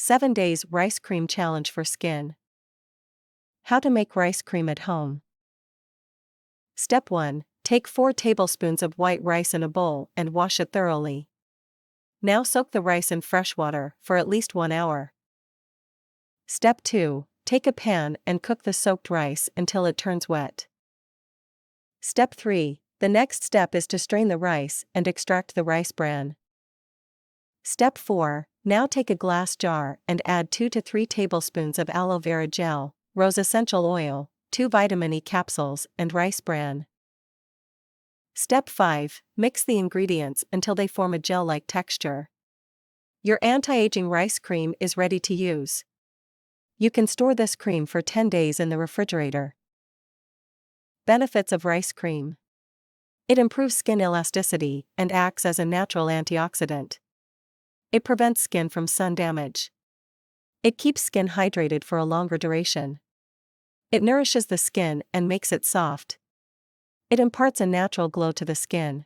7 Days Rice Cream Challenge for Skin. How to make rice cream at home. Step 1. Take 4 tablespoons of white rice in a bowl and wash it thoroughly. Now soak the rice in fresh water for at least 1 hour. Step 2. Take a pan and cook the soaked rice until it turns wet. Step 3. The next step is to strain the rice and extract the rice bran. Step 4. Now take a glass jar and add 2 to 3 tablespoons of aloe vera gel, rose essential oil, 2 vitamin E capsules, and rice bran. Step 5. Mix the ingredients until they form a gel-like texture. Your anti-aging rice cream is ready to use. You can store this cream for 10 days in the refrigerator. Benefits of rice cream. It improves skin elasticity and acts as a natural antioxidant. It prevents skin from sun damage. It keeps skin hydrated for a longer duration. It nourishes the skin and makes it soft. It imparts a natural glow to the skin.